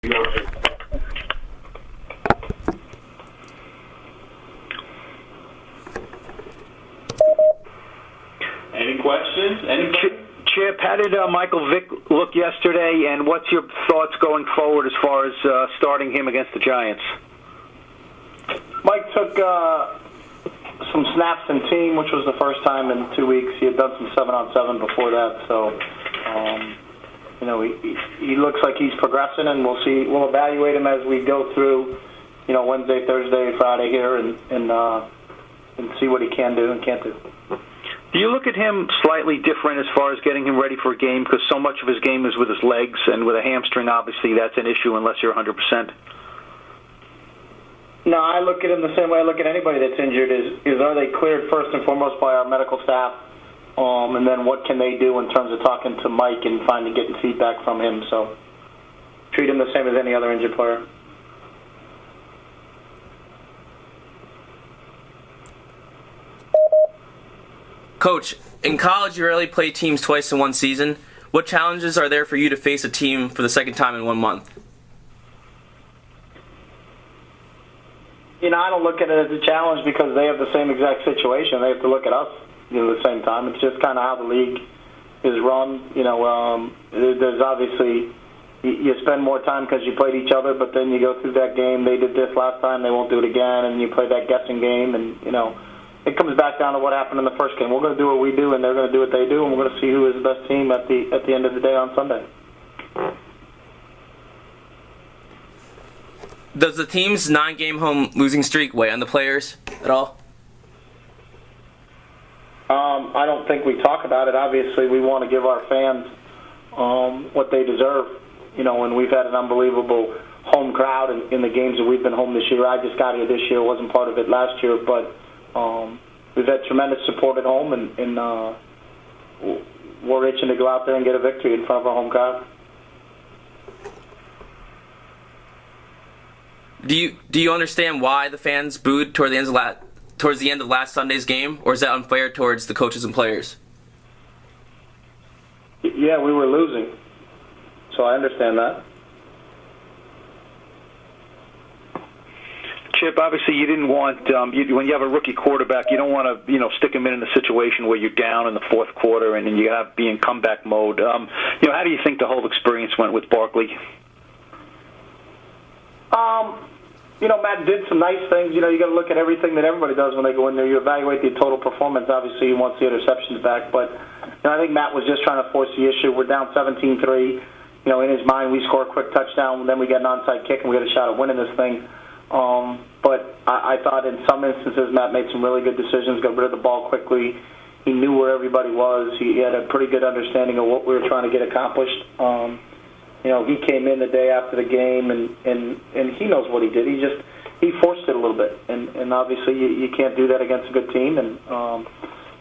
Any questions? Anybody? Chip, how did Michael Vick look yesterday, and what's your thoughts going forward as far as starting him against the Giants? Mike took some snaps in team, which was the first time in 2 weeks. He had done some 7-on-7 before that, so he looks like he's progressing, and we'll see. We'll evaluate him as we go through, Wednesday, Thursday, Friday here, and see what he can do and can't do. Do you look at him slightly different as far as getting him ready for a game? Because so much of his game is with his legs, and with a hamstring, obviously, that's an issue unless you're 100%. No, I look at him the same way I look at anybody that's injured, is are they cleared first and foremost by our medical staff, and then what can they do in terms of talking to Mike and getting feedback from him. So treat him the same as any other injured player. Coach, in college you rarely play teams twice in one season. What challenges are there for you to face a team for the second time in 1 month? I don't look at it as a challenge because they have the same exact situation. They have to look at us at the same time. It's just kind of how the league is run. There's obviously, you spend more time because you played each other, but then you go through that game. They did this last time, they won't do it again, and you play that guessing game, and, it comes back down to what happened in the first game. We're going to do what we do, and they're going to do what they do, and we're going to see who is the best team at the end of the day on Sunday. Does the team's 9-game home losing streak weigh on the players at all? I don't think we talk about it. Obviously, we want to give our fans what they deserve, and we've had an unbelievable home crowd in the games that we've been home this year. I just got here this year, wasn't part of it last year, but we've had tremendous support at home, and we're itching to go out there and get a victory in front of our home crowd. Do you understand why the fans booed towards the end of last Sunday's game, or is that unfair towards the coaches and players? Yeah, we were losing, so I understand that. Chip, obviously you didn't want, when you have a rookie quarterback, you don't want to, stick him in a situation where you're down in the fourth quarter and then you have to be in comeback mode. How do you think the whole experience went with Barkley? Matt did some nice things. You got to look at everything that everybody does when they go in there. You evaluate the total performance. Obviously, you want the interceptions back, but I think Matt was just trying to force the issue. We're down 17-3. In his mind, we score a quick touchdown, then we get an onside kick, and we get a shot at winning this thing. But I thought in some instances Matt made some really good decisions, got rid of the ball quickly. He knew where everybody was. He had a pretty good understanding of what we were trying to get accomplished. He came in the day after the game, and he knows what he did. He forced it a little bit, and obviously you can't do that against a good team.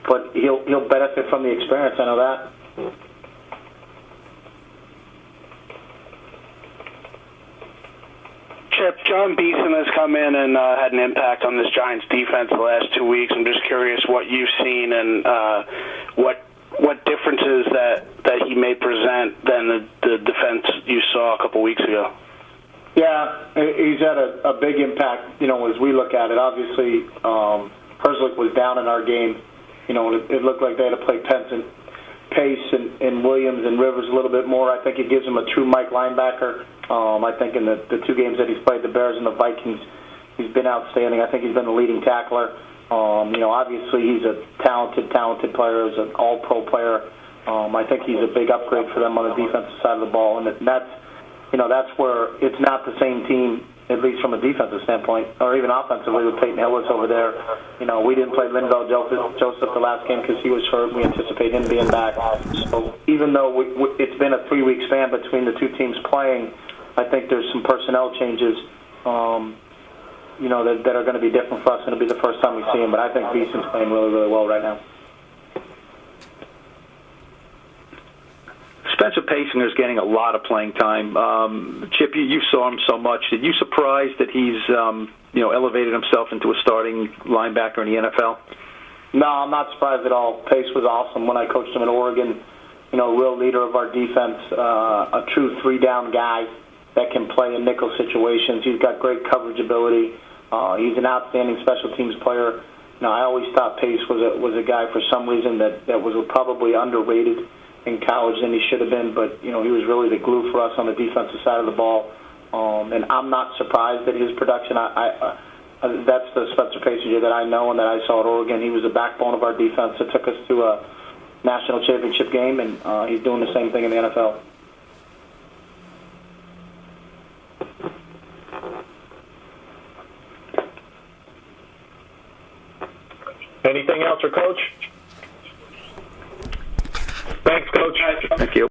But he'll benefit from the experience. I know that. Chip, John Beeson has come in and had an impact on this Giants defense the last 2 weeks. I'm just curious what you've seen and what differences that he may present than the defense you saw a couple weeks ago. Yeah, he's had a big impact, as we look at it. Obviously, Herzlich was down in our game. It looked like they had to play Pace and Williams and Rivers a little bit more. I think it gives him a true Mike linebacker. I think in the 2 games that he's played, the Bears and the Vikings, he's been outstanding. I think he's been the leading tackler. Obviously he's a talented player. He's an all-pro player. I think he's a big upgrade for them on the defensive side of the ball, and that's where it's not the same team, at least from a defensive standpoint, or even offensively with Peyton Hillis over there. We didn't play Linval Joseph the last game because he was hurt. We anticipate him being back. So even though it's been a 3-week span between the 2 teams playing, I think there's some personnel changes, that are going to be different for us, and it'll be the first time we see him. But I think Beeson's playing really, really well right now. Spencer Pasinger's getting a lot of playing time. Chip, you saw him so much. Did you surprise that he's elevated himself into a starting linebacker in the NFL? No, I'm not surprised at all. Pace was awesome when I coached him in Oregon. Real leader of our defense, a true 3-down guy. that can play in nickel situations. He's got great coverage ability. He's an outstanding special teams player. I always thought Pace was a guy for some reason that was probably underrated in college than he should have been, but he was really the glue for us on the defensive side of the ball. And I'm not surprised at his production. That's the Spencer Pace that I know and that I saw at Oregon. He was the backbone of our defense that took us to a national championship game, and he's doing the same thing in the NFL. Anything else for Coach? Thanks, Coach. Thank you.